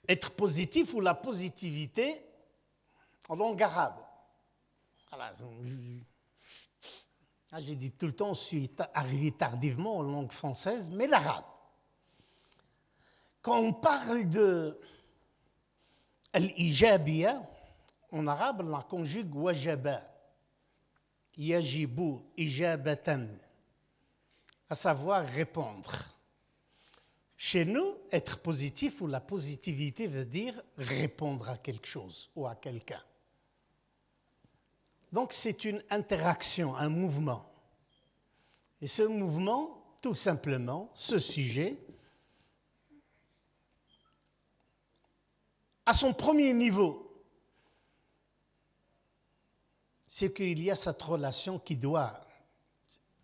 Être positif ou la positivité en langue arabe. Voilà, j'ai dit tout le temps, je suis arrivé tardivement en langue française, mais l'arabe. Quand on parle de al-ijabiya, en arabe, on la conjugue wajaba, yajibu, ijabatan, à savoir répondre. Chez nous, être positif ou la positivité veut dire répondre à quelque chose ou à quelqu'un. Donc c'est une interaction, un mouvement. Et ce mouvement, tout simplement, ce sujet, à son premier niveau, c'est qu'il y a cette relation qui doit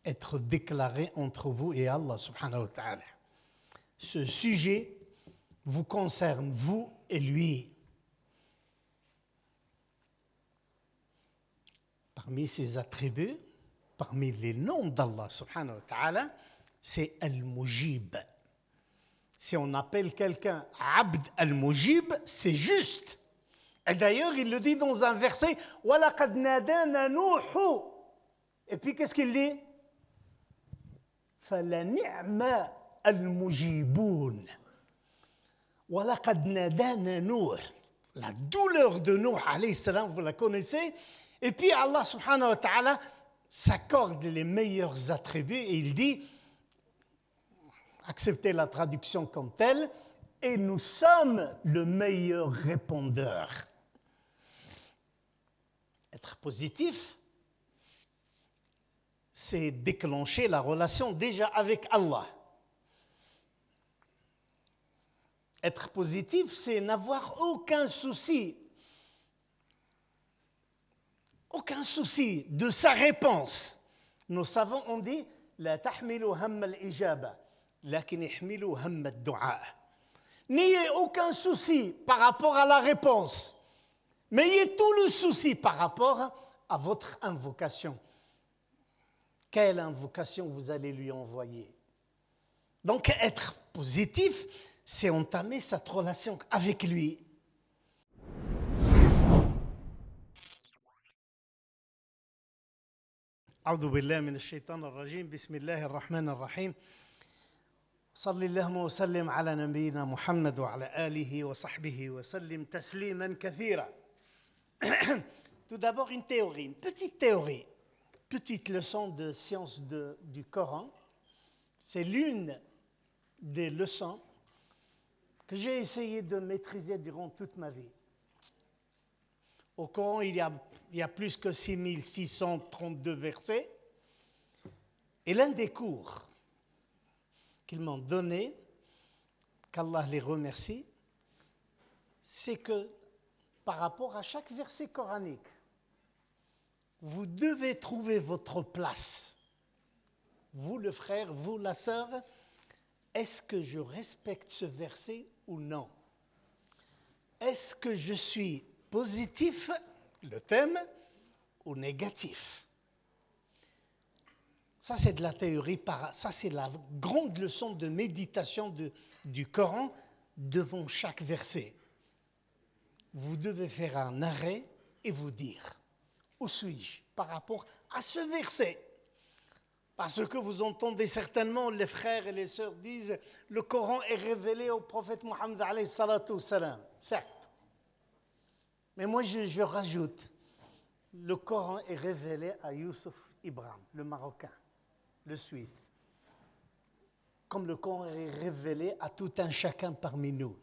être déclarée entre vous et Allah subhanahu wa ta'ala. Ce sujet vous concerne, vous et lui. Parmi ses attributs, parmi les noms d'Allah subhanahu wa ta'ala, c'est Al-Mujib. Si on appelle quelqu'un Abd Al-Mujib, c'est juste. Et d'ailleurs, il le dit dans un verset, وَلَقَدْ نَادَانَا نُوحُ. Et puis qu'est-ce qu'il dit? فَلَنِعْمَ الْمُجِيبُونَ. وَلَقَدْ نَادَانَا نُوحُ. La douleur de Nuh, alayhi salam, vous la connaissez. Et puis Allah subhanahu wa ta'ala s'accorde les meilleurs attributs et il dit, acceptez la traduction comme telle, et nous sommes le meilleur répondeur. Être positif, c'est déclencher la relation déjà avec Allah. Être positif, c'est n'avoir aucun souci de sa réponse. Nos savants ont dit لا تحملوا هم الإجابة لكن احملوا هم الدعاء. N'ayez aucun souci par rapport à la réponse, mais ayez tout le souci par rapport à votre invocation. Quelle invocation vous allez lui envoyer? Donc être positif, c'est entamer cette relation avec lui. أعوذ بالله من الشيطان الرجيم بسم الله الرحمن الرحيم صلى اللهم وسلم على نبينا محمد وعلى آله وصحبه وسلم تسليما كثيرا. Tout d'abord une théorie, petite leçon de science du Coran. C'est l'une des leçons que j'ai essayé de maîtriser durant toute ma vie. Au Coran, il y a plus que 6632 versets. Et l'un des cours qu'ils m'ont donné, qu'Allah les remercie, c'est que par rapport à chaque verset coranique, vous devez trouver votre place. Vous le frère, vous la sœur, est-ce que je respecte ce verset ou non? Est-ce que je suis positif, le thème, ou négatif? Ça, c'est de la théorie, ça, c'est la grande leçon de méditation du Coran devant chaque verset. Vous devez faire un arrêt et vous dire, où suis-je par rapport à ce verset? Parce que vous entendez certainement, les frères et les sœurs disent, le Coran est révélé au prophète Mohammed alayhi salatu wassalam. Certes. Mais moi, je rajoute, le Coran est révélé à Youssouf Ibrahim, le Marocain, le Suisse. Comme le Coran est révélé à tout un chacun parmi nous.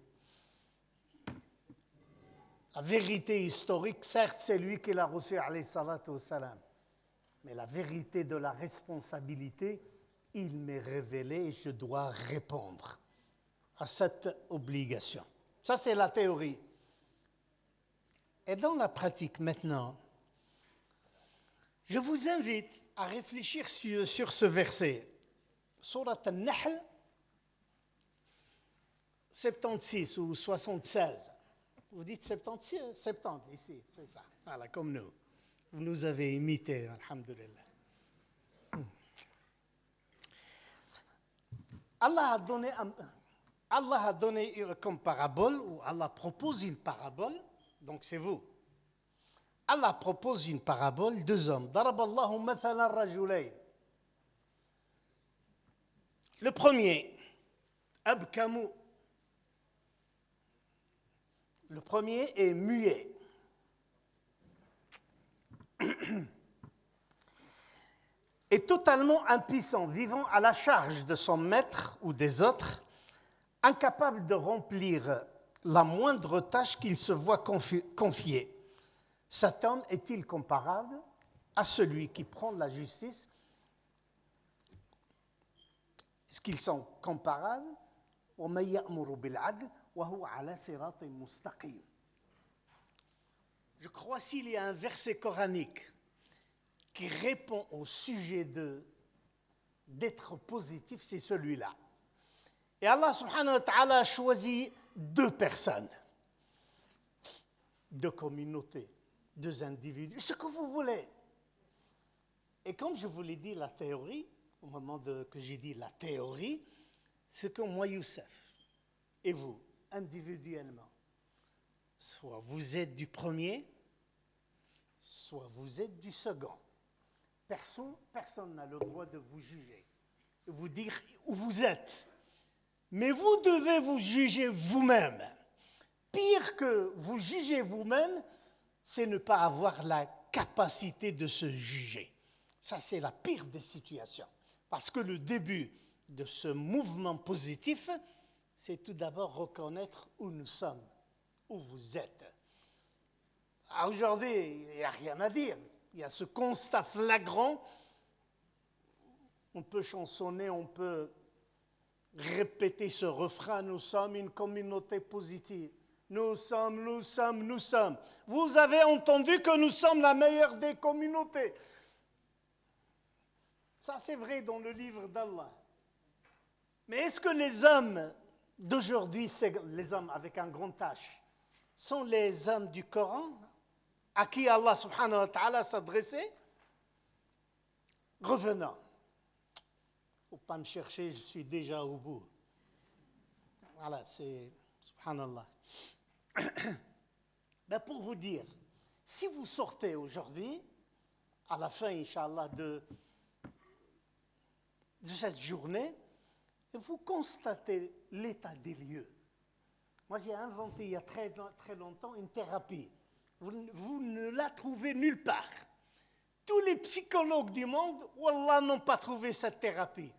La vérité historique, certes, c'est lui qui l'a reçu, alayhi salatu wassalam. Mais la vérité de la responsabilité, il m'est révélé et je dois répondre à cette obligation. Ça, c'est la théorie. Et dans la pratique maintenant, je vous invite à réfléchir sur ce verset. Surat An-Nahl, 76 ou 76. Vous dites 76, 70 ici, c'est ça. Voilà, comme nous. Vous nous avez imités, alhamdoulilah. Allah a donné Allah a donné comme parabole, ou Allah propose une parabole, donc c'est vous. Allah propose une parabole, deux hommes. Daraballahu mathalan rajulayn. Le premier, abkamu. Le premier est muet. Est totalement impuissant, vivant à la charge de son maître ou des autres, incapable de remplir la moindre tâche qu'il se voit confier. Cet homme est-il comparable à celui qui prend la justice? Est-ce qu'ils sont comparables? وَمَن يَأْمُرُ بِالْعَدْلِ وَهُوَ عَلَى صِرَاطٍ مُسْتَقِيمٍ. Je crois s'il y a un verset coranique qui répond au sujet d'être positif, c'est celui-là. Et Allah subhanahu wa ta'ala a choisi deux personnes, deux communautés, deux individus, ce que vous voulez. Et comme je vous l'ai dit, la théorie, au moment que j'ai dit la théorie, c'est que moi, Youssef, et vous, individuellement, soit vous êtes du premier, soit vous êtes du second. Personne n'a le droit de vous juger, de vous dire où vous êtes. Mais vous devez vous juger vous-même. Pire que vous juger vous-même, c'est ne pas avoir la capacité de se juger. Ça, c'est la pire des situations. Parce que le début de ce mouvement positif, c'est tout d'abord reconnaître où nous sommes, où vous êtes. Aujourd'hui, il n'y a rien à dire. Il y a ce constat flagrant. On peut chansonner, on peut répéter ce refrain, nous sommes une communauté positive. Nous sommes. Vous avez entendu que nous sommes la meilleure des communautés. Ça, c'est vrai dans le livre d'Allah. Mais est-ce que les hommes d'aujourd'hui, les hommes avec un grand H, sont les hommes du Coran à qui Allah subhanahu wa ta'ala s'adressait? Revenons. Il ne faut pas me chercher, je suis déjà au bout. Voilà, c'est subhanallah. Ben pour vous dire, si vous sortez aujourd'hui, à la fin, Inch'Allah, de cette journée, et vous constatez l'état des lieux. Moi, j'ai inventé il y a très, très longtemps une thérapie. Vous ne la trouvez nulle part. Tous les psychologues du monde, wallah, n'ont pas trouvé cette thérapie.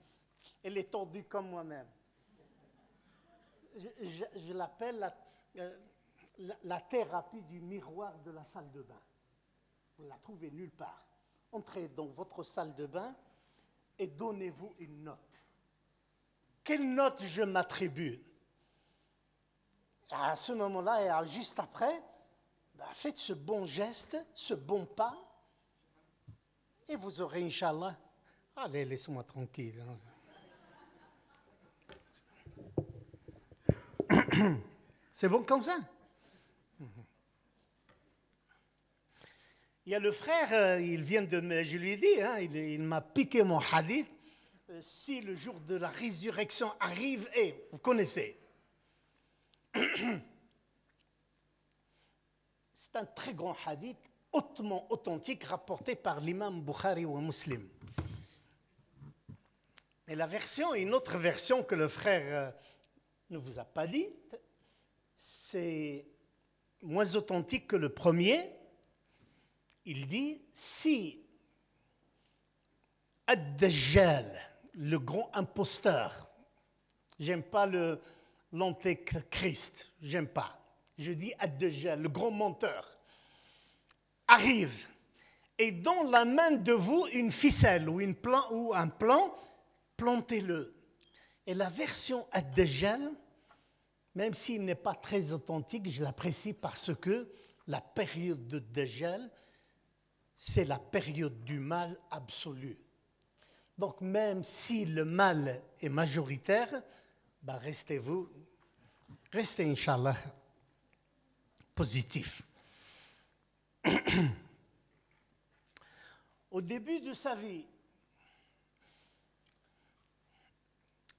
Elle est tordue comme moi-même. Je l'appelle la thérapie du miroir de la salle de bain. Vous ne la trouvez nulle part. Entrez dans votre salle de bain et donnez-vous une note. Quelle note je m'attribue? À ce moment-là et juste après, faites ce bon geste, ce bon pas, et vous aurez, Inch'Allah, allez, laissez-moi tranquille. C'est bon comme ça? Il y a le frère, il vient de me, je lui ai dit, il m'a piqué mon hadith. Si le jour de la résurrection arrive, vous connaissez. C'est un très grand hadith, hautement authentique, rapporté par l'imam Bukhari ou Muslim. Et la version, une autre version que le frère ne vous a pas dit, c'est moins authentique que le premier. Il dit, si Ad-Dajjal, le grand imposteur, j'aime pas l'antéchrist, j'aime pas. Je dis Ad-Dajjal, le grand menteur, arrive et dans la main de vous une ficelle ou un plan, plantez-le. Et la version Ad-Dajjal, même s'il n'est pas très authentique, je l'apprécie parce que la période de Dajjal, c'est la période du mal absolu. Donc même si le mal est majoritaire, restez, Inch'Allah, positif. Au début de sa vie,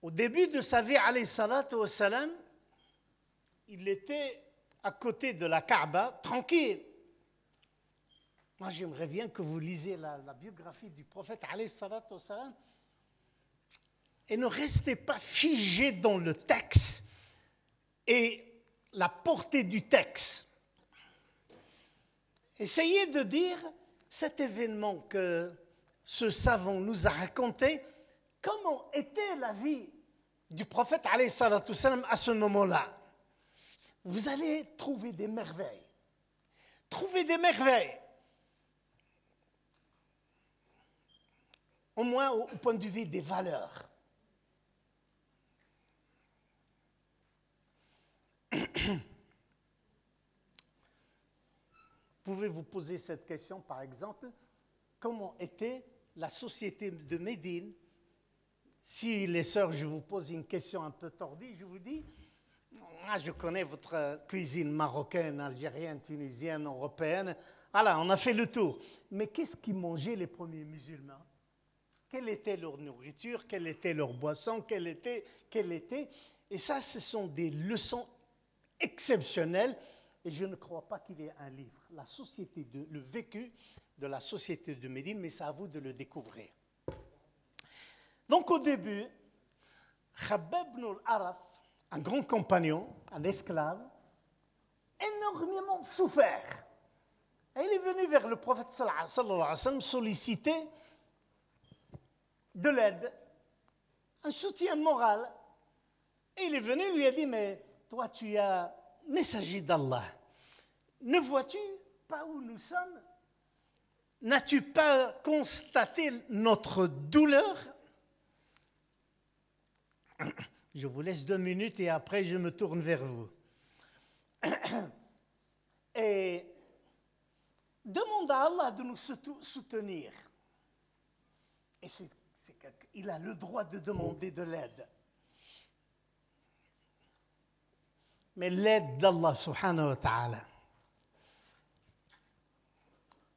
Au début de sa vie, alayhi salatu wassalam, il était à côté de la Kaaba, tranquille. Moi, j'aimerais bien que vous lisiez la biographie du prophète, alayhi salatu wassalam, et ne restez pas figés dans le texte et la portée du texte. Essayez de dire cet événement que ce savant nous a raconté, comment était la vie du prophète alayhi salatu wassalam à ce moment-là. Vous allez trouver des merveilles. Trouver des merveilles. Au moins au point de vue des valeurs. Pouvez-vous poser cette question, par exemple, comment était la société de Médine? Si les sœurs, je vous pose une question un peu tordue, je vous dis, je connais votre cuisine marocaine, algérienne, tunisienne, européenne. Voilà, on a fait le tour. Mais qu'est-ce qu'ils mangeaient les premiers musulmans? Quelle était leur nourriture? Quelle était leur boisson? Quelle était? Et ça, ce sont des leçons exceptionnelles. Et je ne crois pas qu'il y ait un livre. Le vécu de la société de Médine, mais c'est à vous de le découvrir. Donc au début, Khabbab ibn al-Araf, un grand compagnon, un esclave, énormément souffert. Et il est venu vers le prophète sallallahu alayhi wa sallam solliciter de l'aide, un soutien moral. Et il est venu, lui a dit, mais toi tu es messager d'Allah. Ne vois-tu pas où nous sommes? N'as-tu pas constaté notre douleur? Je vous laisse 2 minutes et après je me tourne vers vous. Et demande à Allah de nous soutenir. Et il a le droit de demander de l'aide. Mais l'aide d'Allah subhanahu wa ta'ala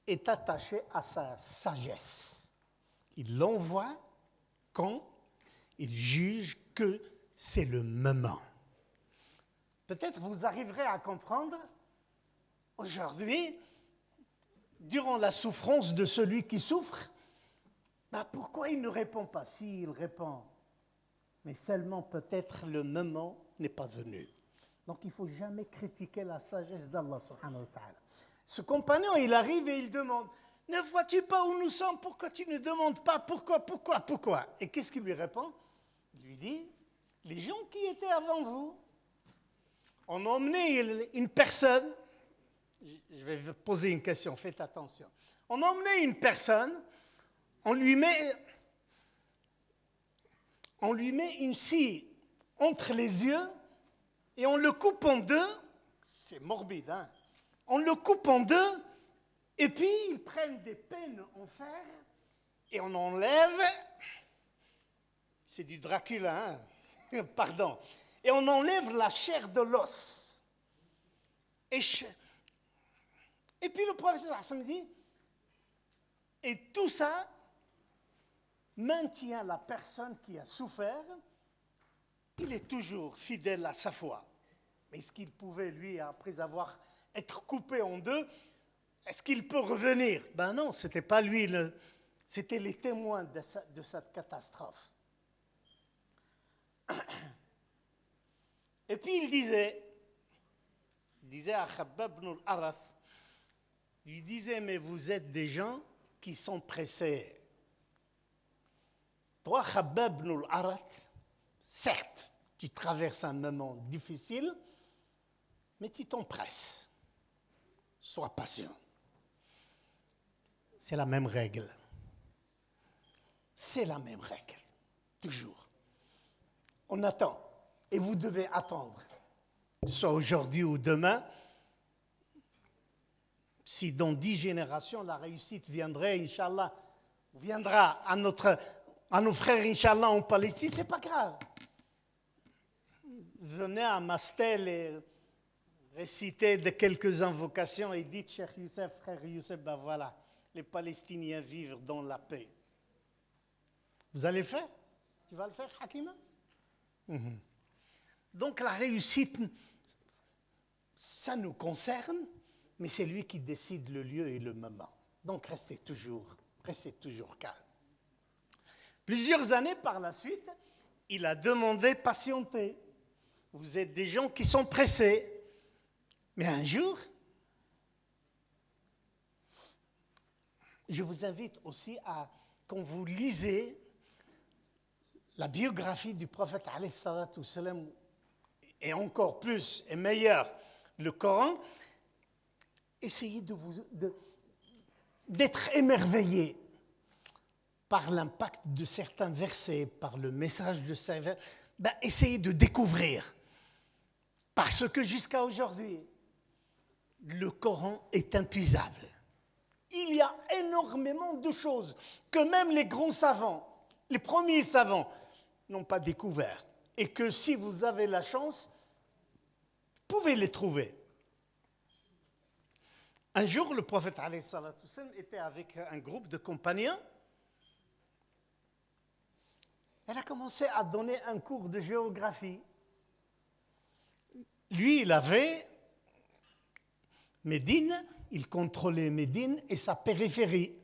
est attachée à sa sagesse. Il l'envoie quand il juge que c'est le moment. Peut-être vous arriverez à comprendre aujourd'hui, durant la souffrance de celui qui souffre, pourquoi il ne répond pas? Si, il répond, mais seulement peut-être le moment n'est pas venu. Donc il ne faut jamais critiquer la sagesse d'Allah subhanahu wa ta'ala. Ce compagnon, il arrive et il demande, ne vois-tu pas où nous sommes? Pourquoi tu ne demandes pas pourquoi? Et qu'est-ce qu'il lui répond? Il lui dit, les gens qui étaient avant vous ont emmené une personne, je vais vous poser une question, faites attention. On a emmené une personne, on lui met une scie entre les yeux et on le coupe en deux. C'est morbide, hein? On le coupe en deux et puis ils prennent des peines en fer et on enlève, c'est du Dracula, hein? Pardon, et on enlève la chair de l'os. Et puis le professeur Hassan dit, et tout ça maintient la personne qui a souffert, il est toujours fidèle à sa foi. Est-ce qu'il pouvait, lui, après avoir été coupé en deux, est-ce qu'il peut revenir? Ben non, ce n'était pas lui, c'était les témoins de cette catastrophe. Et puis il disait à Khabbab ibn al-Araf, il disait, mais vous êtes des gens qui sont pressés. Toi, Khabbab ibn al-Araf, certes, tu traverses un moment difficile, mais tu t'empresses. Sois patient. C'est la même règle. C'est la même règle, toujours. On attend, et vous devez attendre, soit aujourd'hui ou demain. Si dans 10 générations, la réussite viendrait, Inch'Allah, viendra à nos frères, Inch'Allah, en Palestine, c'est pas grave. Venez à Mastel et récitez de quelques invocations et dites, Cheikh Youssef, frère Youssef, ben voilà, les Palestiniens vivent dans la paix. Vous allez le faire? Tu vas le faire, Hakima? Donc la réussite, ça nous concerne, mais c'est lui qui décide le lieu et le moment. Donc restez toujours calme. Plusieurs années par la suite, il a demandé patienter. Vous êtes des gens qui sont pressés. Mais un jour, je vous invite aussi à, quand vous lisez la biographie du prophète alayhi salatu wassalam, et encore plus et meilleur le Coran, essayez d'être émerveillé par l'impact de certains versets, par le message de ces versets. Essayez de découvrir. Parce que jusqu'à aujourd'hui, le Coran est impuisable. Il y a énormément de choses que même les grands savants, les premiers savants, n'ont pas découvert. Et que si vous avez la chance, vous pouvez les trouver. Un jour, le prophète alayhi salatu wassalam était avec un groupe de compagnons. Elle a commencé à donner un cours de géographie. Lui, il avait Médine, il contrôlait Médine et sa périphérie.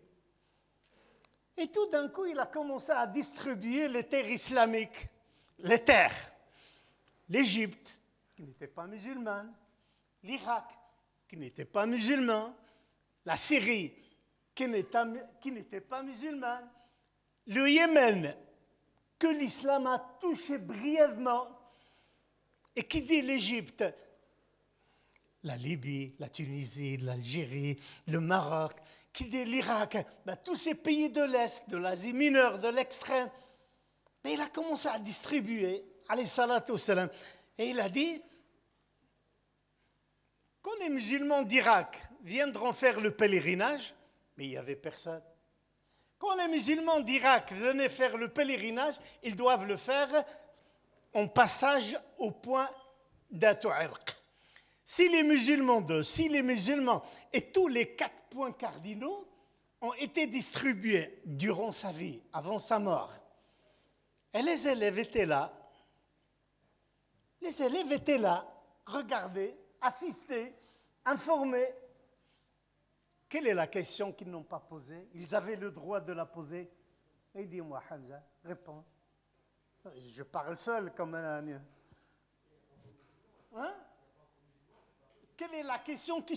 Et tout d'un coup, il a commencé à distribuer les terres islamiques, les terres. L'Égypte, qui n'était pas musulmane, l'Irak, qui n'était pas musulman, la Syrie, qui n'était pas musulmane, le Yémen, que l'islam a touché brièvement, et qui dit l'Égypte, la Libye, la Tunisie, l'Algérie, le Maroc, qui dit l'Irak, tous ces pays de l'Est, de l'Asie mineure, de l'extrême. Mais il a commencé à distribuer, alayhi salatu wassalam, et il a dit, quand les musulmans d'Irak viendront faire le pèlerinage, mais il n'y avait personne. Quand les musulmans d'Irak venaient faire le pèlerinage, ils doivent le faire en passage au point d'Atu Irq. Si les musulmans et tous les 4 points cardinaux ont été distribués durant sa vie, avant sa mort, et les élèves étaient là, regardaient, assistaient, informés. Quelle est la question qu'ils n'ont pas posée? Ils avaient le droit de la poser. Et dis-moi, Hamza, réponds. Je parle seul comme un... Hein? Quelle est la question qui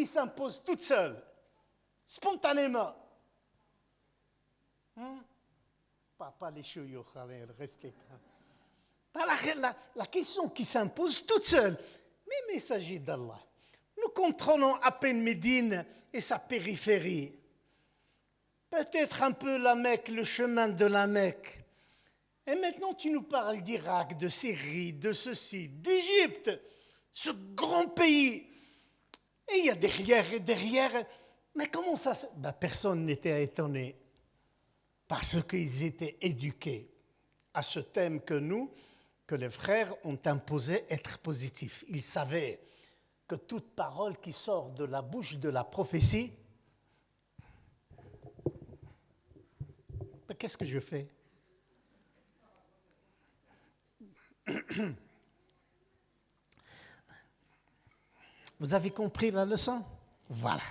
s'impose toute seule, spontanément? Pas les chouyours, allez, restez. La question qui s'impose toute seule. Mais il s'agit d'Allah. Nous contrôlons à peine Médine et sa périphérie. Peut-être un peu la Mecque, le chemin de la Mecque. Et maintenant, tu nous parles d'Irak, de Syrie, de ceci, d'Égypte, ce grand pays. Et il y a derrière. Mais comment ça se... Personne n'était étonné. Parce qu'ils étaient éduqués à ce thème que les frères ont imposé être positif. Ils savaient que toute parole qui sort de la bouche de la prophétie... Mais qu'est-ce que je fais? Vous avez compris la leçon? Voilà.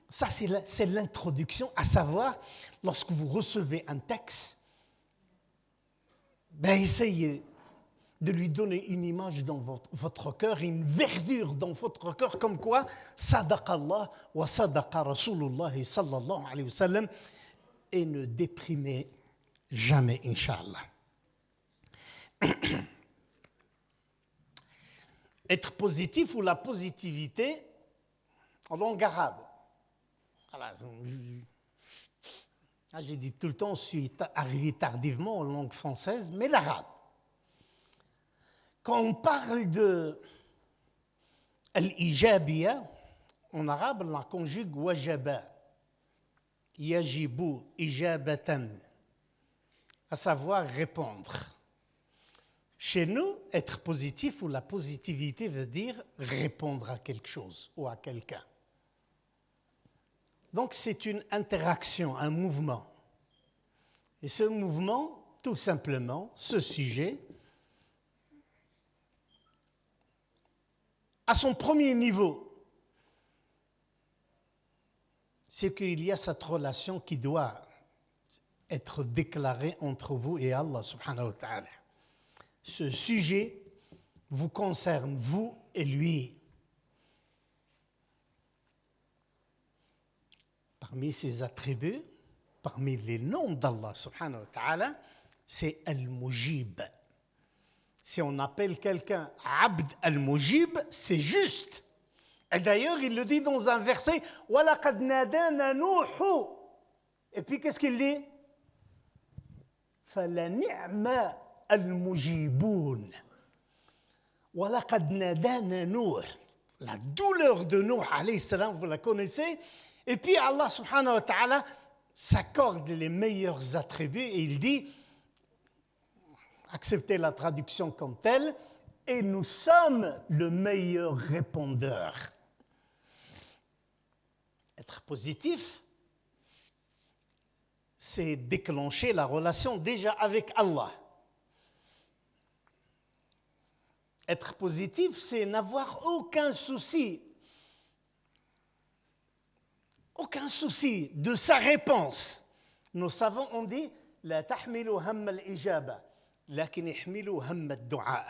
Ça, c'est l'introduction, à savoir, lorsque vous recevez un texte, essayez de lui donner une image dans votre cœur, une verdure dans votre cœur, comme quoi, sadaqallah wa sadaqa Rasulullah sallallahu alayhi wa sallam, et ne déprimez jamais, Inch'Allah. Être positif ou la positivité en langue arabe. Voilà, j'ai dit tout le temps, je suis arrivé tardivement en langue française, mais l'arabe. Quand on parle de al-ijabiya, en arabe, on la conjugue wajaba, yajibu, ijabatan, à savoir répondre. Chez nous, être positif ou la positivité veut dire répondre à quelque chose ou à quelqu'un. Donc c'est une interaction, un mouvement. Et ce mouvement, tout simplement, ce sujet, à son premier niveau, c'est qu'il y a cette relation qui doit être déclarée entre vous et Allah subhanahu wa ta'ala. Ce sujet vous concerne, vous et lui. Parmi ses attributs, parmi les noms d'Allah subhanahu wa ta'ala, c'est Al-Mujib. Si on appelle quelqu'un Abd Al-Mujib, c'est juste. Et d'ailleurs, il le dit dans un verset, وَلَقَدْ نَادَانَا نُوحُ. Et puis qu'est-ce qu'il dit? فَلَنِعْمَ الْمُجِيبُونَ. وَلَقَدْ نَادَانَا نُوحُ. La douleur de Nuh, alayhi salam, vous la connaissez. Et puis Allah subhanahu wa ta'ala s'accorde les meilleurs attributs et il dit, acceptez la traduction comme telle, et nous sommes le meilleur répondeur. Être positif, c'est déclencher la relation déjà avec Allah. Être positif, c'est n'avoir aucun souci de sa réponse. Nos savants ont dit لا تحملوا هم الإجابة لكن احملوا هم الدعاء.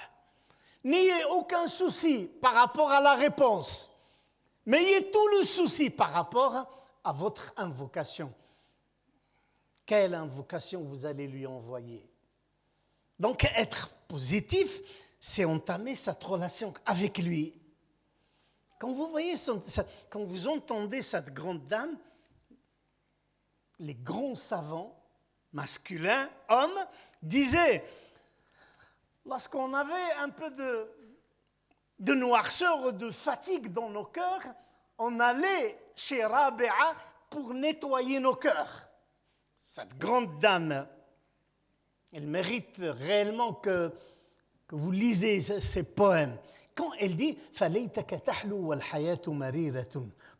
N'ayez aucun souci par rapport à la réponse, mais ayez tout le souci par rapport à votre invocation. Quelle invocation vous allez lui envoyer? Donc être positif, c'est entamer cette relation avec lui. Quand vous voyez, quand vous entendez cette grande dame, les grands savants, masculins, hommes, disaient, lorsqu'on avait un peu de noirceur, de fatigue dans nos cœurs, on allait chez Rabi'a pour nettoyer nos cœurs. Cette grande dame, elle mérite réellement que vous lisez ses poèmes. Quand elle dit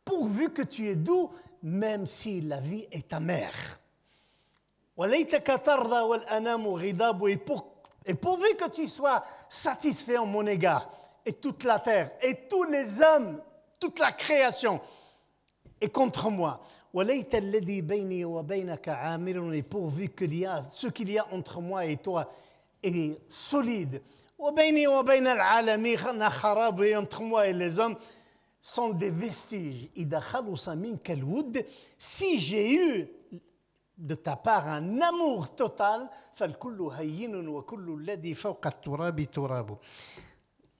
pourvu que tu es doux, même si la vie est amère. Et pourvu que tu sois satisfait en mon égard, et toute la terre, et tous les hommes, toute la création est contre moi. Et pourvu qu'il y a ce qu'il y a entre moi et toi est solide. Entre moi et les hommes sont des vestiges. Si j'ai eu de ta part un amour total,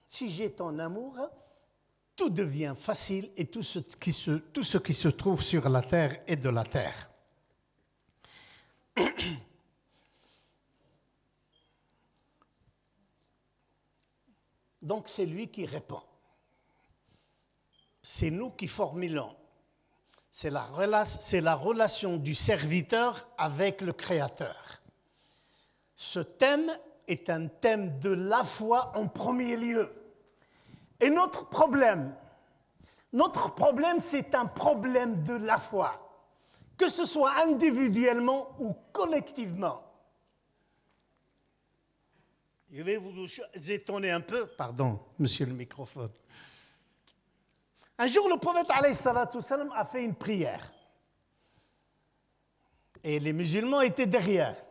si j'ai ton amour, tout devient facile et tout ce qui se trouve sur la terre est de la terre. Donc c'est lui qui répond. C'est nous qui formulons. C'est la relation du serviteur avec le Créateur. Ce thème est un thème de la foi en premier lieu. Et notre problème, c'est un problème de la foi, que ce soit individuellement ou collectivement. Je vais vous étonner un peu. Pardon, monsieur le microphone. Un jour, le prophète alayhi salatu salam a fait une prière. Et les musulmans étaient derrière.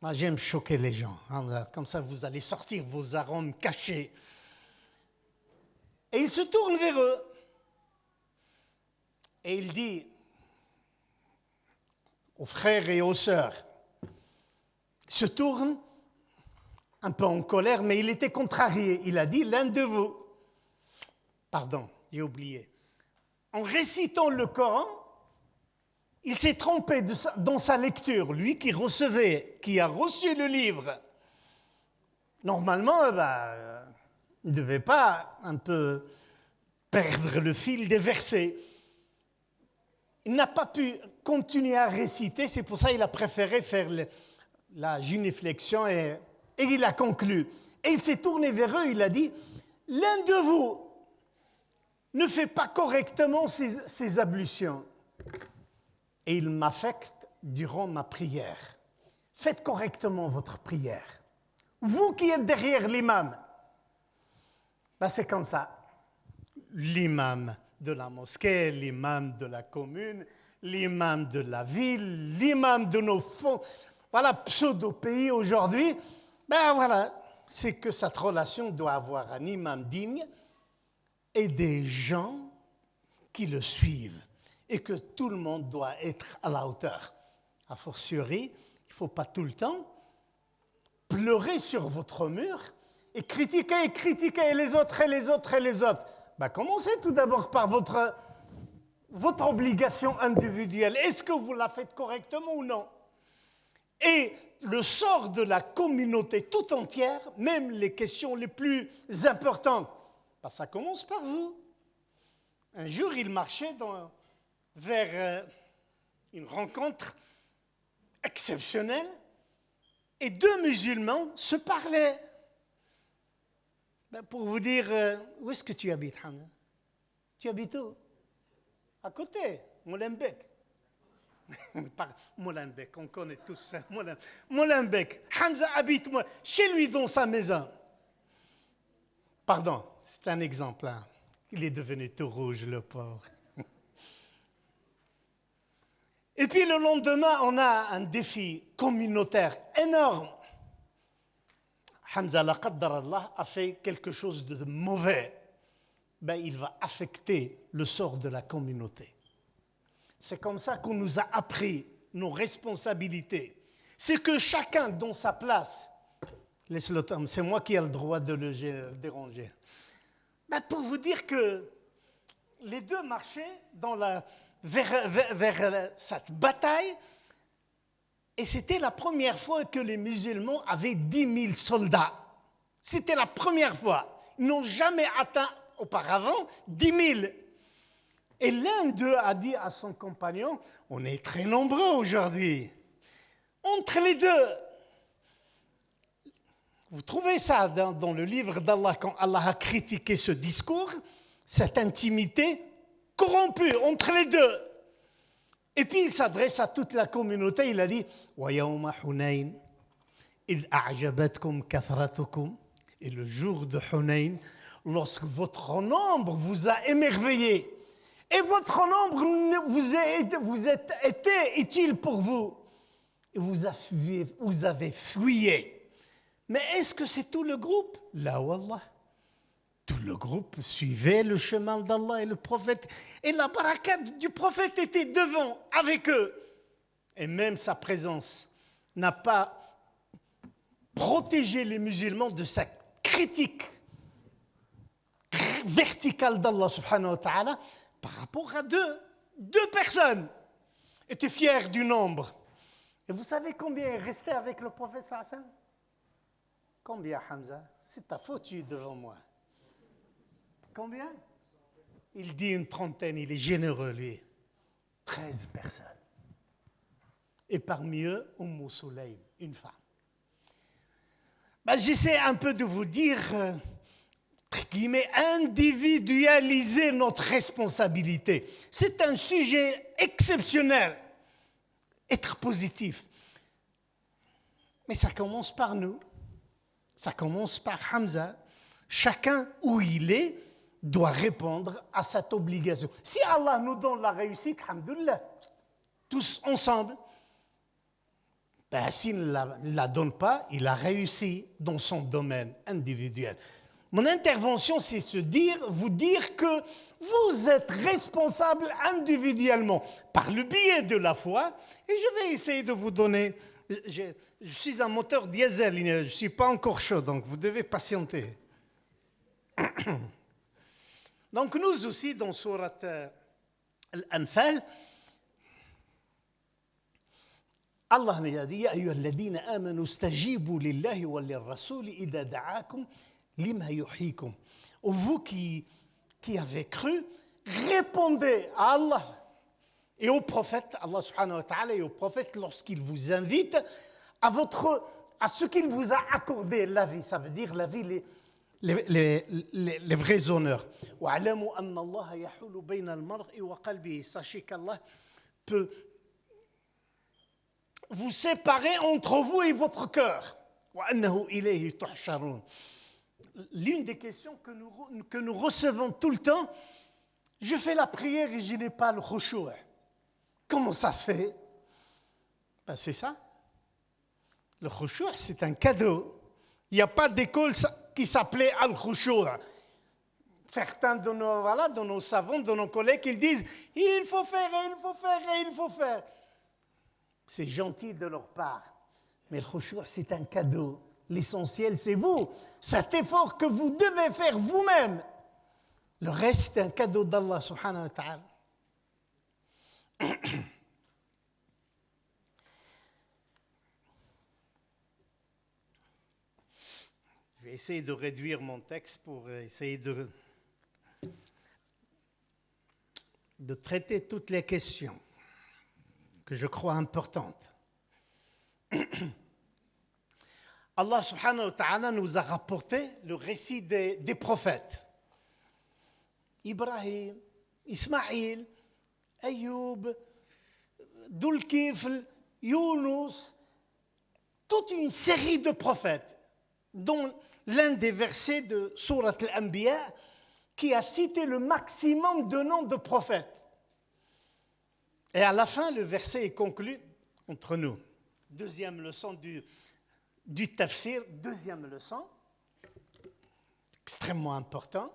Moi, j'aime choquer les gens. Comme ça, vous allez sortir vos arômes cachés. Et il se tourne vers eux. Et il dit aux frères et aux sœurs, il se tourne un peu en colère, mais il était contrarié. Il a dit, l'un de vous, pardon, j'ai oublié, en récitant le Coran, il s'est trompé dans sa lecture. Lui qui a reçu le livre, normalement, il ne devait pas un peu perdre le fil des versets. Il n'a pas pu continuer à réciter, c'est pour ça qu'il a préféré faire la génuflexion et il a conclu. Et il s'est tourné vers eux, il a dit, l'un de vous ne fait pas correctement ses ablutions. Et il m'affecte durant ma prière. Faites correctement votre prière. Vous qui êtes derrière l'imam. Ben, c'est comme ça. L'imam de la mosquée, l'imam de la commune, l'imam de la ville, l'imam de nos voilà, pseudo-pays aujourd'hui, ben voilà, c'est que cette relation doit avoir un imam digne et des gens qui le suivent et que tout le monde doit être à la hauteur. A fortiori, il ne faut pas tout le temps pleurer sur votre mur et critiquer les autres et les autres et les autres. Ben, commencez tout d'abord par votre obligation individuelle. Est-ce que vous la faites correctement ou non? Et le sort de la communauté tout entière, même les questions les plus importantes, ben, ça commence par vous. Un jour, il marchait vers une rencontre exceptionnelle et deux musulmans se parlaient. Ben, pour vous dire, où est-ce que tu habites, Hamza? Tu habites où? À côté, Molenbeek. Molenbeek, on connaît tous ça. Molenbeek. Hamza habite chez lui dans sa maison. Pardon, c'est un exemple. Hein. Il est devenu tout rouge, le pauvre. Et puis le lendemain, on a un défi communautaire énorme. Hamza, la qaddar Allah, a fait quelque chose de mauvais. Ben, il va affecter le sort de la communauté. C'est comme ça qu'on nous a appris nos responsabilités. C'est que chacun dans sa place, laisse-le tomber, c'est moi qui ai le droit de le déranger. Ben, pour vous dire que les deux marchaient vers cette bataille et c'était la première fois que les musulmans avaient 10 000 soldats. C'était la première fois. Ils n'ont jamais atteint auparavant 10 000. Et l'un d'eux a dit à son compagnon, on est très nombreux aujourd'hui. Entre les deux, vous trouvez ça dans le livre d'Allah, quand Allah a critiqué ce discours, cette intimité corrompue entre les deux. Et puis il s'adresse à toute la communauté, il a dit وَيَوْمَ حُنَيْنٍ إِذْ أَعْجَبَتْكُمْ كَثْرَتُكُمْ. Et le jour de Hunayn, lorsque votre nombre vous a émerveillé, et votre nombre vous a été utile pour vous, et vous avez fuyé. Mais est-ce que c'est tout le groupe? La wallah. Tout le groupe suivait le chemin d'Allah et le prophète. Et la baraka du prophète était devant, avec eux. Et même sa présence n'a pas protégé les musulmans de cette critique verticale d'Allah subhanahu wa ta'ala par rapport à deux personnes. Étaient fiers du nombre. Et vous savez combien est resté avec le prophète sallallahu alayhi wa sallam? Combien, Hamza? C'est ta faute, tu es devant moi. Combien? Il dit une trentaine, il est généreux, lui. 13 personnes. Et parmi eux, Sulaym, une femme. Ben, j'essaie un peu de vous dire, individualiser notre responsabilité. C'est un sujet exceptionnel. Être positif. Mais ça commence par nous. Ça commence par Hamza. Chacun où il est doit répondre à cette obligation. Si Allah nous donne la réussite, alhamdoulilah, tous ensemble, ben, s'il ne la donne pas, il a réussi dans son domaine individuel. Mon intervention, c'est vous dire que vous êtes responsable individuellement par le biais de la foi. Et je vais essayer de vous donner... Je suis un moteur diesel, je ne suis pas encore chaud, donc vous devez patienter. Donc nous aussi, dans Surat Al-Anfal, Allah nous a dit « Ya ayyuhalladhina amanu stajibu lillahi wa lirrasuli idha da'akum lima yuhyikum » Vous qui avez cru, répondez à Allah et au prophète, Allah subhanahu wa ta'ala, et au prophète lorsqu'il vous invite à ce qu'il vous a accordé la vie. Ça veut dire la vie, les vrais honneurs. Sachez qu'Allah peut vous séparer entre vous et votre cœur. l'une des questions que nous recevons tout le temps, je fais la prière et je n'ai pas le khushu'. Comment ça se fait? Ben c'est ça. Le khushu', c'est un cadeau. Il n'y a pas d'école qui s'appelait al-khushu'. Certains de nos savants, de nos collègues, ils disent « il faut faire, il faut faire, il faut faire ». C'est gentil de leur part. Mais le khushu', c'est un cadeau. L'essentiel, c'est vous. Cet effort que vous devez faire vous-même. Le reste, c'est un cadeau d'Allah subhanahu wa ta'ala. Je vais essayer de réduire mon texte pour essayer de traiter toutes les questions que je crois importantes. Allah subhanahu wa ta'ala nous a rapporté le récit des prophètes. Ibrahim, Ismaïl, Ayoub, Dhul-Kifl, Younous, toute une série de prophètes, dont l'un des versets de Surat al-Anbiya qui a cité le maximum de noms de prophètes. Et à la fin, le verset est conclu entre nous. Deuxième leçon du tafsir, deuxième leçon, extrêmement important.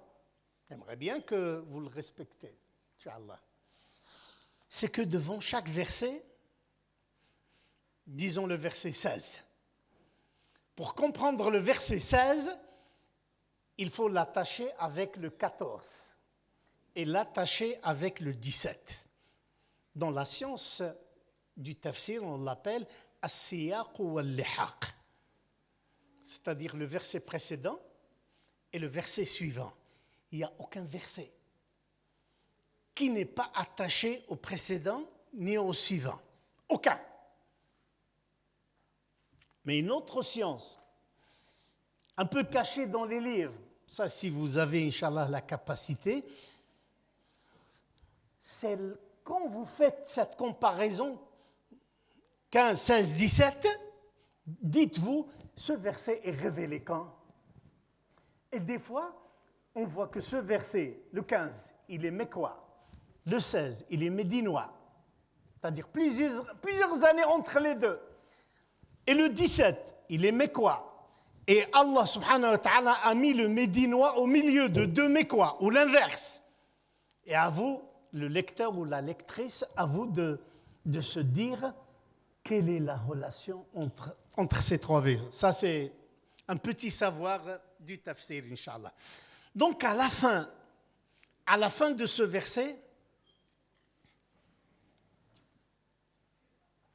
J'aimerais bien que vous le respectez, Inch'Allah. C'est que devant chaque verset, disons le verset 16. Pour comprendre le verset 16, il faut l'attacher avec le 14 et l'attacher avec le 17. Dans la science du tafsir, on l'appelle as-siyaq wal-lihaq, c'est-à-dire le verset précédent et le verset suivant. Il n'y a aucun verset qui n'est pas attaché au précédent ni au suivant. Aucun. Mais une autre science, un peu cachée dans les livres, ça si vous avez, Inch'Allah, la capacité, c'est quand vous faites cette comparaison 15, 16, 17, dites-vous, ce verset est révélé quand? Et des fois, on voit que ce verset, le 15, il est mécois, le 16, il est médinois, c'est-à-dire plusieurs années entre les deux. Et le 17, il est mécois. Et Allah subhanahu wa ta'ala a mis le médinois au milieu de deux mécois, ou l'inverse. Et à vous, le lecteur ou la lectrice, à vous de se dire quelle est la relation entre ces trois versets. Ça, c'est un petit savoir du tafsir, Inch'Allah. Donc, à la fin de ce verset,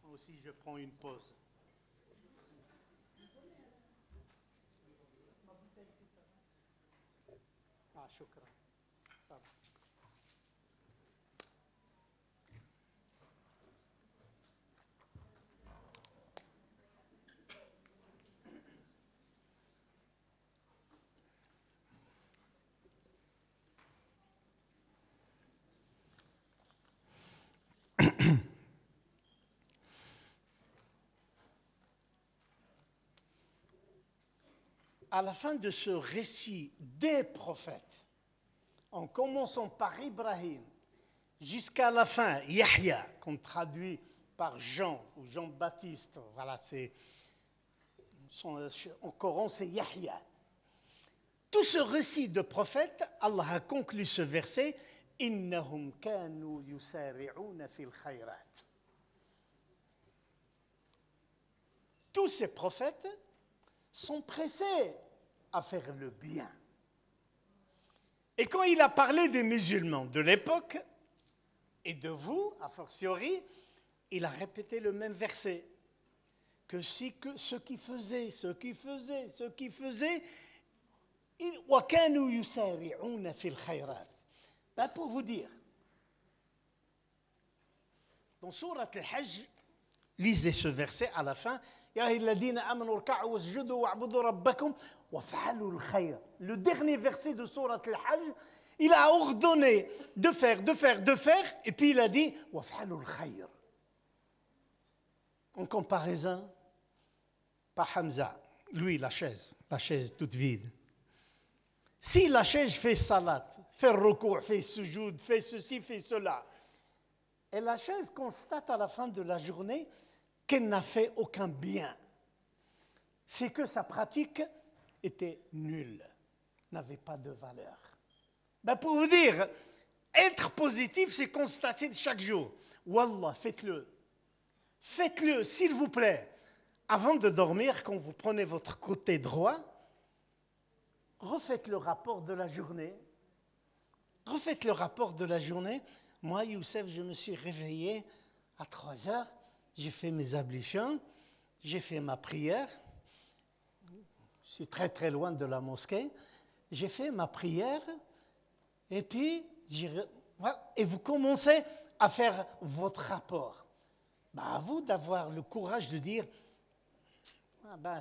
moi aussi je prends une pause. Ah, shukran. Ça va. À la fin de ce récit des prophètes, en commençant par Ibrahim, jusqu'à la fin, Yahya, qu'on traduit par Jean ou Jean-Baptiste, voilà, en Coran, c'est Yahya. Tout ce récit de prophètes, Allah a conclu ce verset, « Innahum kanu yusari'una fil khayrat » Tous ces prophètes sont pressés à faire le bien. Et quand il a parlé des musulmans de l'époque, et de vous, a fortiori, il a répété le même verset. Que ceux qui faisaient, وَكَانُوا يُسَارِعُونَ فِي الْخَيْرَاتِ. Ben pour vous dire, dans Surat al-Hajj, lisez ce verset à la fin, يا أيها الذين آمنوا اركعوا واسجدوا واعبدوا ربكم وافعلوا الخير. Le dernier verset de Surat al-Hajj, il a ordonné de faire, et puis il a dit وافعلوا الخير. En comparaison, pas Hamza, lui la chaise toute vide. Si la chaise fait salat, fait recours, fait sujoud, fait ceci, fait cela, et la chaise constate à la fin de la journée qu'elle n'a fait aucun bien, c'est que sa pratique était nulle, n'avait pas de valeur. Ben pour vous dire, être positif, c'est constater chaque jour. Wallah, faites-le. Faites-le, s'il vous plaît. Avant de dormir, quand vous prenez votre côté droit, refaites le rapport de la journée. Refaites le rapport de la journée. Moi, Youssef, je me suis réveillé à 3 heures. J'ai fait mes ablutions. J'ai fait ma prière. Je suis très très loin de la mosquée. J'ai fait ma prière. Et puis, et vous commencez à faire votre rapport. À vous d'avoir le courage de dire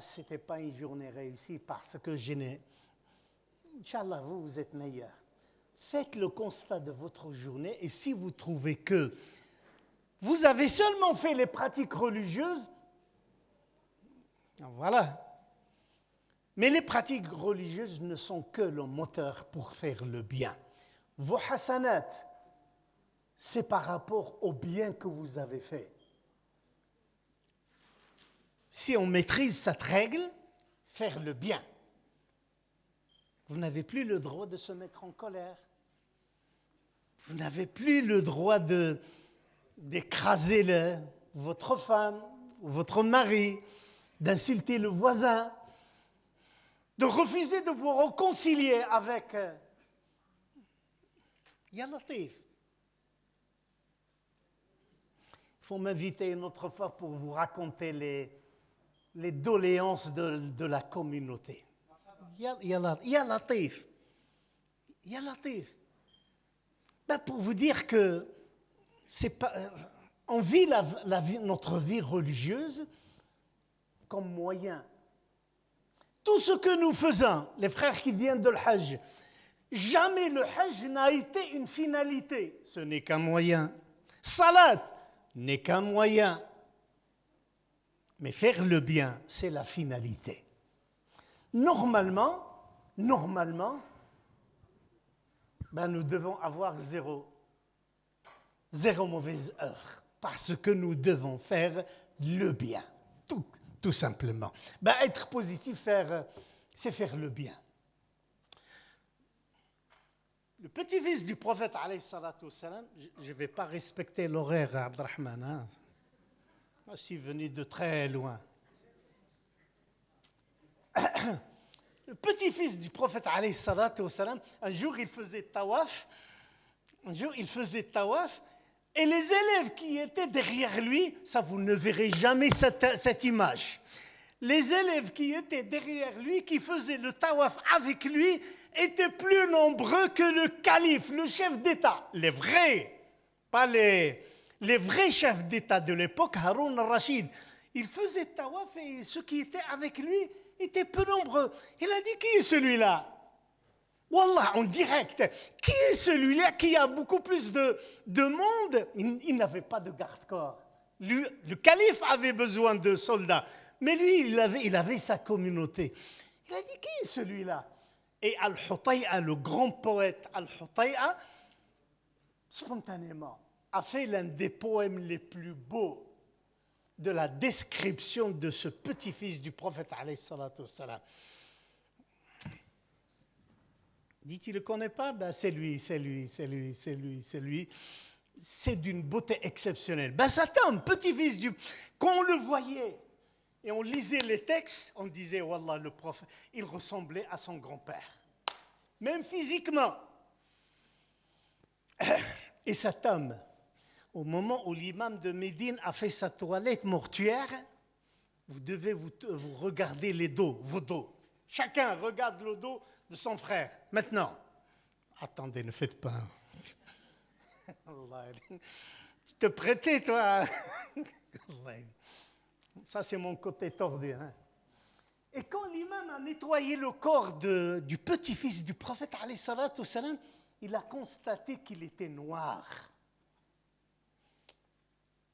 ce n'était pas une journée réussie parce que je n'ai. Inch'Allah, vous êtes meilleur. Faites le constat de votre journée et si vous trouvez que vous avez seulement fait les pratiques religieuses, voilà. Mais les pratiques religieuses ne sont que le moteur pour faire le bien. Vos hasanat, c'est par rapport au bien que vous avez fait. Si on maîtrise cette règle, faire le bien, vous n'avez plus le droit de se mettre en colère. Vous n'avez plus le droit d'écraser votre femme, ou votre mari, d'insulter le voisin, de refuser de vous réconcilier avec Ya Latif. Il faut m'inviter une autre fois pour vous raconter les doléances de la communauté. Ya Latif. Ya Latif. Pour vous dire que c'est pas, on vit notre vie religieuse comme moyen. Tout ce que nous faisons, les frères qui viennent de l'Hajj, jamais le Hajj n'a été une finalité. Ce n'est qu'un moyen. Salat n'est qu'un moyen. Mais faire le bien, c'est la finalité. Normalement, nous devons avoir zéro mauvaise œuvre, parce que nous devons faire le bien, tout simplement. Être positif, c'est faire le bien. Le petit-fils du prophète, alayhi salatu wassalam, je ne vais pas respecter l'horaire, Abdurrahman. Hein? Moi, je suis venu de très loin. Le petit-fils du prophète, alayhi salatu wassalam, un jour il faisait tawaf, et les élèves qui étaient derrière lui, ça vous ne verrez jamais cette image. Les élèves qui étaient derrière lui, qui faisaient le tawaf avec lui, étaient plus nombreux que le calife, le chef d'État. Les vrais, pas les vrais chefs d'État de l'époque, Haroun al-Rachid. Il faisait tawaf et ceux qui étaient avec lui étaient peu nombreux. Il a dit, qui est celui-là? Wallah, en direct, qui est celui-là qui a beaucoup plus de monde? Il n'avait pas de garde-corps. Le calife avait besoin de soldats, mais lui, il avait sa communauté. Il a dit, qui est celui-là? Et Al-Hutay'a, le grand poète Al-Hutay'a, spontanément, a fait l'un des poèmes les plus beaux de la description de ce petit-fils du prophète, alayhi salatu wassalam. Dit, tu ne le connais pas? C'est lui. C'est d'une beauté exceptionnelle. Cet homme, petit-fils du... Quand on le voyait et on lisait les textes, on disait, Wallah, le prophète, il ressemblait à son grand-père. Même physiquement. Et cet homme, au moment où l'imam de Médine a fait sa toilette mortuaire, vous devez vous regarder vos dos. Chacun regarde le dos de son frère. Maintenant, attendez, ne faites pas. Tu te prêtais, toi. Ça, c'est mon côté tordu. Hein. Et quand l'imam a nettoyé le corps du petit-fils du prophète, alayhi salatu wassalam, il a constaté qu'il était noir.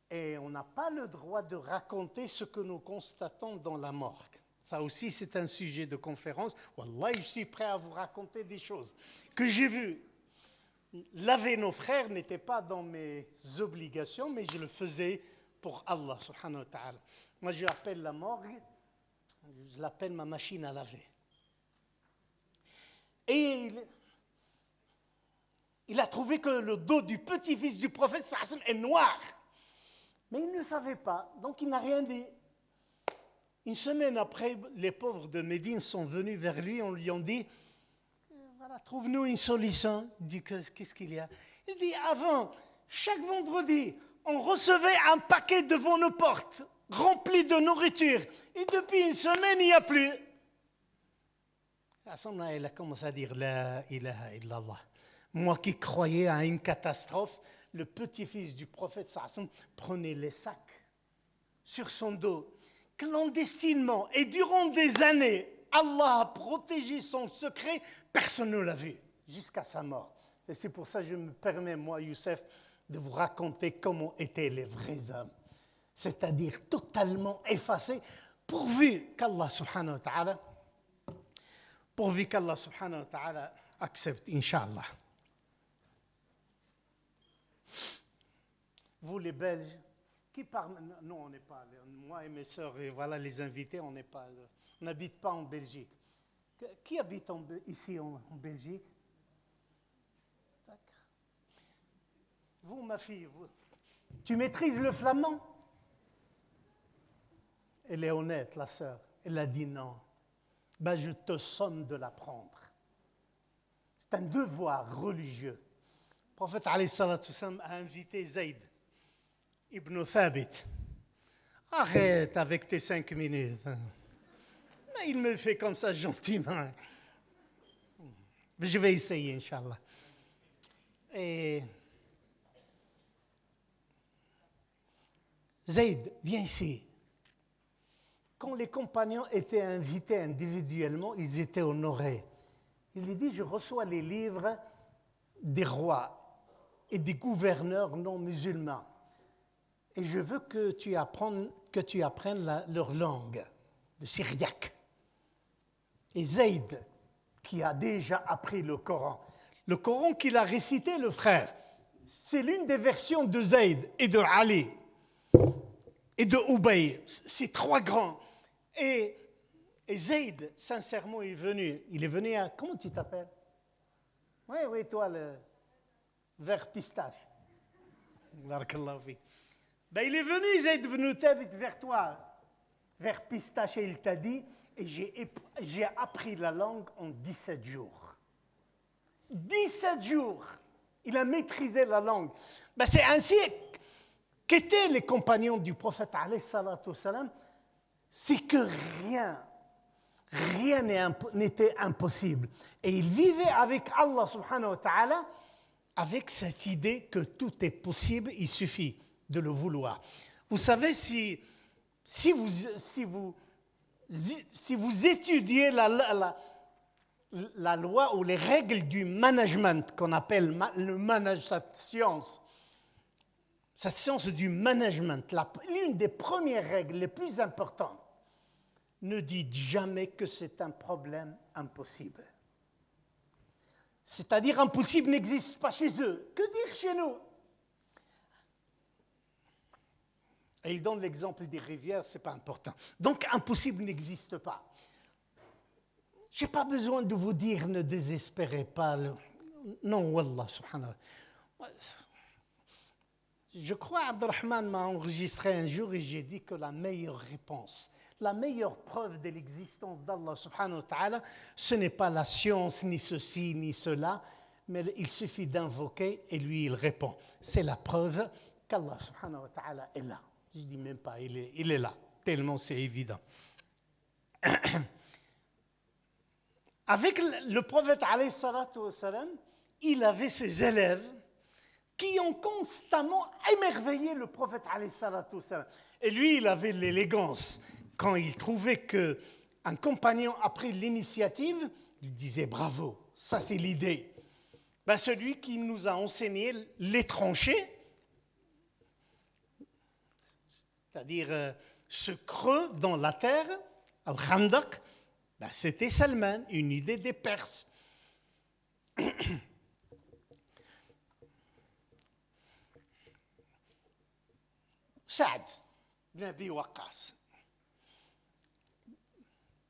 Et on n'a pas le droit de raconter ce que nous constatons dans la morgue. Ça aussi, c'est un sujet de conférence. Wallah, je suis prêt à vous raconter des choses que j'ai vues. Laver nos frères n'était pas dans mes obligations, mais je le faisais pour Allah, subhanahu wa ta'ala. Moi, je l'appelle la morgue, je l'appelle ma machine à laver. Et il a trouvé que le dos du petit-fils du prophète sallam est noir. Mais il ne savait pas, donc il n'a rien dit. Une semaine après, les pauvres de Médine sont venus vers lui, on lui a dit, voilà, trouve-nous une solution. Il dit, qu'est-ce qu'il y a? Il dit, avant, chaque vendredi, on recevait un paquet devant nos portes, rempli de nourriture. Et depuis une semaine, il n'y a plus. À ce moment-là, il a commencé à dire, la ilaha illallah. Moi qui croyais à une catastrophe, le petit-fils du prophète sallam prenait les sacs sur son dos, clandestinement. Et durant des années, Allah a protégé son secret, personne ne l'a vu, jusqu'à sa mort. Et c'est pour ça que je me permets, moi, Youssef, de vous raconter comment étaient les vrais hommes. C'est-à-dire totalement effacés, pourvu qu'Allah subhanahu wa ta'ala accepte, Inch'Allah. Vous les Belges, qui parlent... Non, on n'est pas... Moi et mes sœurs, et voilà les invités, on n'habite pas en Belgique. Qui habite ici en Belgique? Vous, ma fille, tu maîtrises le flamand? Elle est honnête, la sœur. Elle a dit non. Ben, je te somme de l'apprendre. C'est un devoir religieux. Le prophète alayhi salatu wassalam a invité Zayd ibn Thabit. Arrête avec tes 5 minutes. Mais il me fait comme ça gentiment. Mais je vais essayer, Inch'Allah. Et Zayd, viens ici. Quand les compagnons étaient invités individuellement, ils étaient honorés. Il lui dit, je reçois les livres des rois et des gouverneurs non musulmans. Et je veux que tu apprennes leur langue, le syriaque. Et Zayd, qui a déjà appris le Coran qu'il a récité, le frère, c'est l'une des versions de Zayd et de Ali et de Ubay. C'est 3 grands. Et Zayd, sincèrement, il est venu à... Comment tu t'appelles? Oui, toi, le vert pistache. Barakallahu fik. Ben, il est venu, Zayd ibn Thabit, vers toi, vers pistache, et il t'a dit, et j'ai appris la langue en 17 jours. 17 jours, il a maîtrisé la langue. Ben, c'est ainsi qu'étaient les compagnons du prophète, alayhi salatu wassalam, c'est que rien n'était impossible. Et ils vivaient avec Allah subhanahu wa ta'ala, avec cette idée que tout est possible, il suffit de le vouloir. Vous savez, si vous étudiez la loi ou les règles du management qu'on appelle cette science du management, l'une des premières règles les plus importantes, ne dites jamais que c'est un problème impossible. C'est-à-dire impossible n'existe pas chez eux. Que dire chez nous? Et il donne l'exemple des rivières, ce n'est pas important. Donc, impossible n'existe pas. Je n'ai pas besoin de vous dire, ne désespérez pas. Non, Wallah, subhanallah. Je crois, Abdurrahman m'a enregistré un jour et j'ai dit que la meilleure réponse, la meilleure preuve de l'existence d'Allah, subhanahu wa ta'ala, ce n'est pas la science, ni ceci, ni cela, mais il suffit d'invoquer et lui, il répond. C'est la preuve qu'Allah, subhanahu wa ta'ala, est là. Je ne dis même pas, il est là, tellement c'est évident. Avec le prophète, alayhi salatu wassalam, il avait ses élèves qui ont constamment émerveillé le prophète, alayhi salatu wassalam. Et lui, il avait l'élégance. Quand il trouvait qu'un compagnon a pris l'initiative, il disait bravo, ça c'est l'idée. Ben, celui qui nous a enseigné les tranchées, c'est-à-dire ce creux dans la terre, Al-Khandaq, c'était Salman, une idée des Perses. Saad bin Abi Waqqas.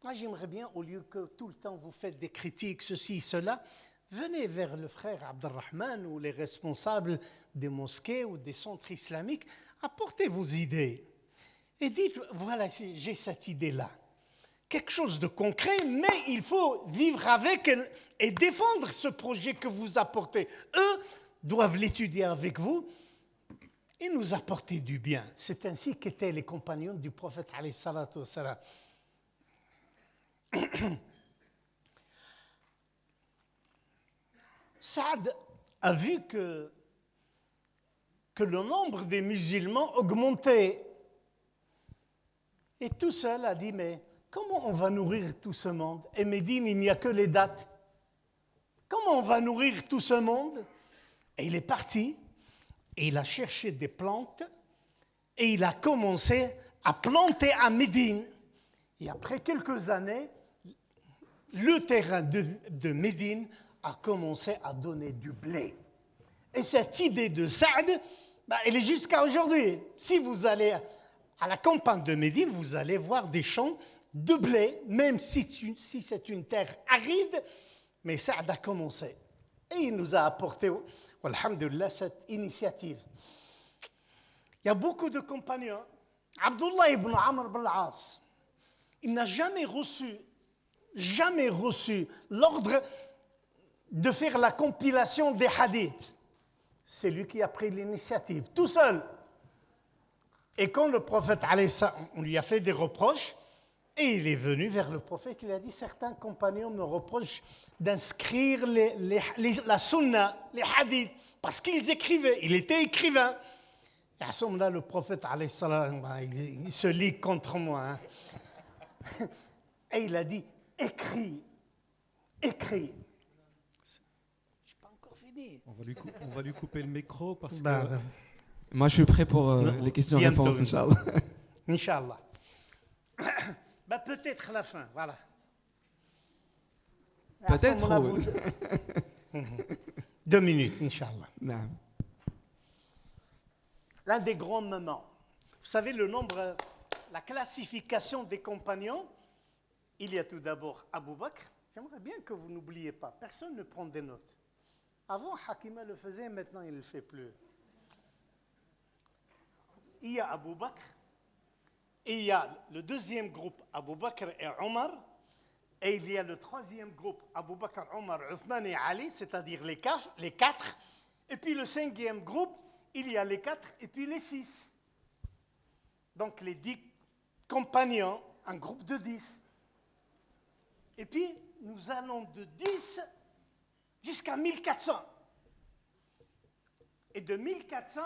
Moi, j'aimerais bien, au lieu que tout le temps vous faites des critiques, ceci, cela, venez vers le frère Abdelrahman ou les responsables des mosquées ou des centres islamiques, apportez vos idées et dites, voilà, j'ai cette idée-là. Quelque chose de concret, mais il faut vivre avec et défendre ce projet que vous apportez. Eux doivent l'étudier avec vous et nous apporter du bien. C'est ainsi qu'étaient les compagnons du prophète alayhi salatu wassalam. Saad a vu que le nombre des musulmans augmentait. Et tout seul a dit, mais comment on va nourrir tout ce monde? Et Médine, il n'y a que les dates. Comment on va nourrir tout ce monde? Et il est parti, et il a cherché des plantes, et il a commencé à planter à Médine. Et après quelques années, le terrain de Médine a commencé à donner du blé. Et cette idée de Saad, elle est jusqu'à aujourd'hui. Si vous allez à la campagne de Médine, vous allez voir des champs de blé, même si c'est une terre aride, mais Saad a commencé. Et il nous a apporté, alhamdulillah, cette initiative. Il y a beaucoup de compagnons. Abdullah ibn Amr ibn al-As, il n'a jamais reçu l'ordre de faire la compilation des hadiths. C'est lui qui a pris l'initiative, tout seul. Et quand le prophète, on lui a fait des reproches, et il est venu vers le prophète, il a dit, certains compagnons me reprochent d'inscrire la sunna, les hadiths, parce qu'ils écrivaient, il était écrivain. Et à ce moment-là, le prophète, il se lit contre moi. Et il a dit, écris. Je n'ai pas encore fini. On va lui couper le micro parce que... Moi, je suis prêt pour les questions-réponses, Inch'Allah. Inch'Allah. Peut-être la fin, voilà. Peut-être. 2 minutes, Inch'Allah. Non. L'un des grands moments. Vous savez, la classification des compagnons, il y a tout d'abord Abu Bakr. J'aimerais bien que vous n'oubliez pas, personne ne prend des notes. Avant, Hakima le faisait, maintenant il ne le fait plus. Il y a Abu Bakr, et il y a le deuxième groupe, Abu Bakr et Omar, et il y a le troisième groupe, Abu Bakr, Omar, Uthman et Ali, c'est-à-dire les 4, et puis le cinquième groupe, il y a les 4 et puis les 6. Donc les 10 compagnons, un groupe de 10. Et puis nous allons de 10 jusqu'à 1400. Et de 1400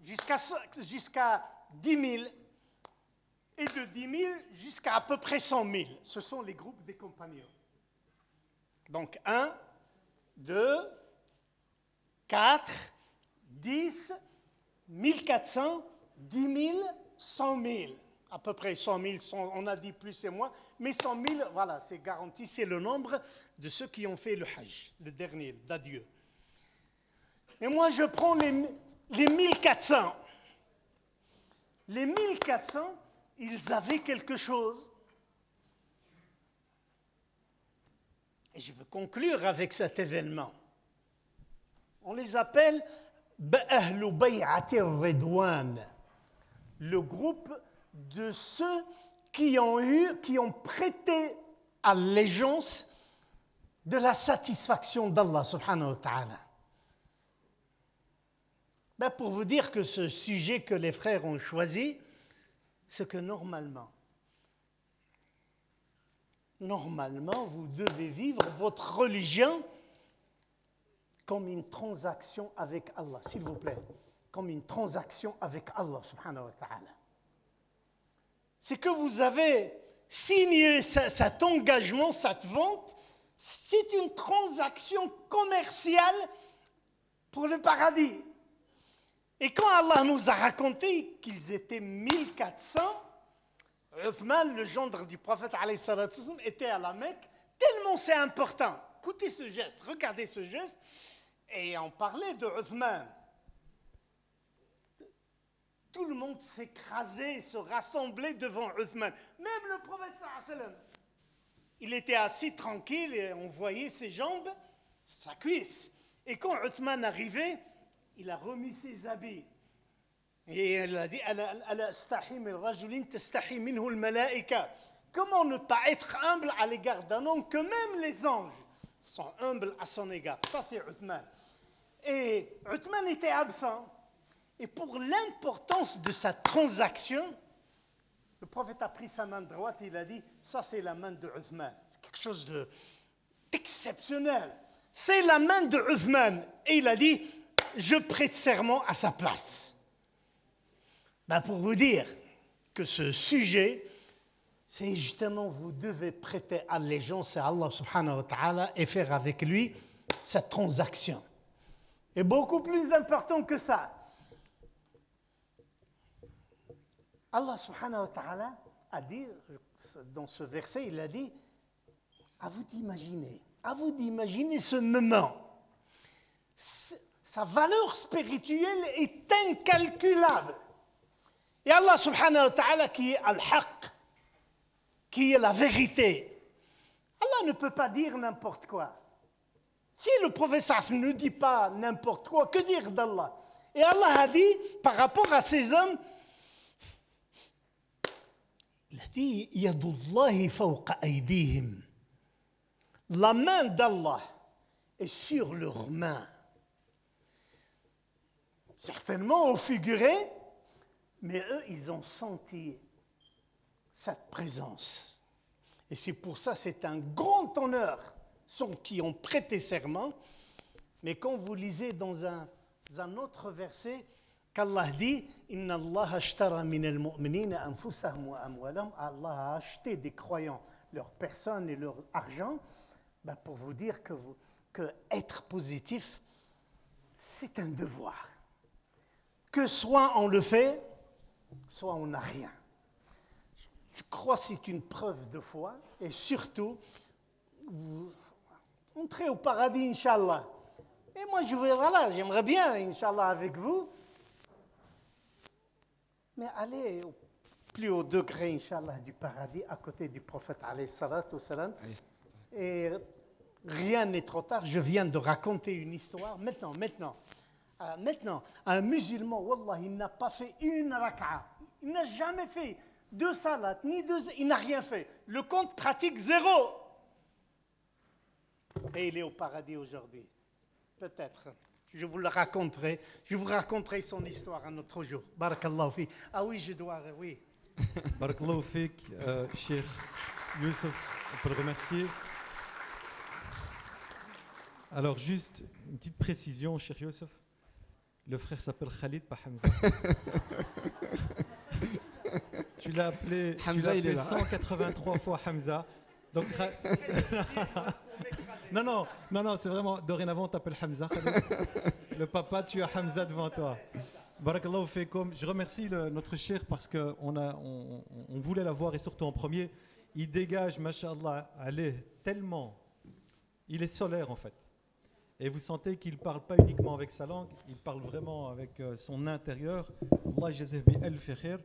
jusqu'à 10 000. Et de 10 000 jusqu'à à peu près 100 000. Ce sont les groupes des compagnons. Donc 1, 2, 4, 10, 1400, 10 000, 100 000. À peu près 100 000, on a dit plus et moins. Mais 100 000, voilà, c'est garanti, c'est le nombre de ceux qui ont fait le Hajj, le dernier, d'adieu. Et moi, je prends les 1400. Les 1400, ils avaient quelque chose. Et je veux conclure avec cet événement. On les appelle Ba'ahlu Bay'ati Ridwan, le groupe de ceux qui ont prêté allégeance de la satisfaction d'Allah subhanahu wa ta'ala. Pour vous dire que ce sujet que les frères ont choisi, c'est que normalement, vous devez vivre votre religion comme une transaction avec Allah, s'il vous plaît, comme une transaction avec Allah subhanahu wa ta'ala. C'est que vous avez signé cet engagement, cette vente, c'est une transaction commerciale pour le paradis. Et quand Allah nous a raconté qu'ils étaient 1400, Uthman, le gendre du prophète alayhi salatu wassalam, était à la Mecque, tellement c'est important. Écoutez ce geste, regardez ce geste. Et on parlait de Uthman. Tout le monde s'écrasait, se rassemblait devant Uthman. Même le prophète sallallahu alayhi wa sallam. Il était assis tranquille et on voyait ses jambes, sa cuisse. Et quand Uthman arrivait, il a remis ses habits. Et elle a dit comment ne pas être humble à l'égard d'un homme que même les anges sont humbles à son égard. Ça c'est Uthman. Et Uthman était absent. Et pour l'importance de sa transaction, le prophète a pris sa main droite et il a dit ça c'est la main de Uthman. C'est quelque chose d'exceptionnel. C'est la main de Uthman. Et il a dit je prête serment à sa place. Pour vous dire que ce sujet, c'est justement vous devez prêter allégeance à Allah subhanahu wa ta'ala et faire avec lui cette transaction. Et beaucoup plus important que ça. Allah subhanahu wa ta'ala a dit, dans ce verset, il a dit, à vous d'imaginer ce moment. Sa valeur spirituelle est incalculable. Et Allah subhanahu wa ta'ala qui est al-haq, qui est la vérité. Allah ne peut pas dire n'importe quoi. Si le prophète ne dit pas n'importe quoi, que dire d'Allah? Et Allah a dit, par rapport à ces hommes, il a dit, Yadullahi fawqa aydihim. La main d'Allah est sur leurs mains. Certainement au figuré, mais eux, ils ont senti cette présence. Et c'est pour ça, c'est un grand honneur, ceux qui ont prêté serment. Mais quand vous lisez dans un autre verset, qu'Allah dit, Inna Allah ashtara min al-mu'minina anfusahum wa amwalahum. Allah a acheté des croyants leur personne et leur argent, pour vous dire que être positif, c'est un devoir. Que soit on le fait, soit on n'a rien. Je crois que c'est une preuve de foi et surtout, vous entrez au paradis, Inch'Allah. Et moi, j'aimerais bien, Inch'Allah, avec vous, mais aller au plus haut degré, Inch'Allah, du paradis, à côté du prophète, alayhi salatu wassalam. Et rien n'est trop tard. Je viens de raconter une histoire. Maintenant, un musulman, wallah, il n'a pas fait une raka'a. Il n'a jamais fait 2 salats, ni 2... Il n'a rien fait. Le compte pratique 0. Et il est au paradis aujourd'hui. Peut-être. Je vous le raconterai. Je vous raconterai son histoire un autre jour. Barakallahu fi. Ah oui, je dois... Oui. Barakallahu fik, Cheikh Youssef, on peut le remercier. Alors juste une petite précision, Cheikh Youssef. Le frère s'appelle Khalid, pas Hamza. Tu l'as appelé, Hamza, il est là. 183 fois Hamza. Donc, non, c'est vraiment, dorénavant, tu t'appelles Hamza. Khalid. Le papa, tu as Hamza devant toi. Barakallahu feikoum. Je remercie notre cheikh parce qu'on voulait l'avoir et surtout en premier. Il dégage, masha'Allah, allez, tellement. Il est solaire en fait. Et vous sentez qu'il ne parle pas uniquement avec sa langue, il parle vraiment avec son intérieur. Allah jazah bi al-fi khair.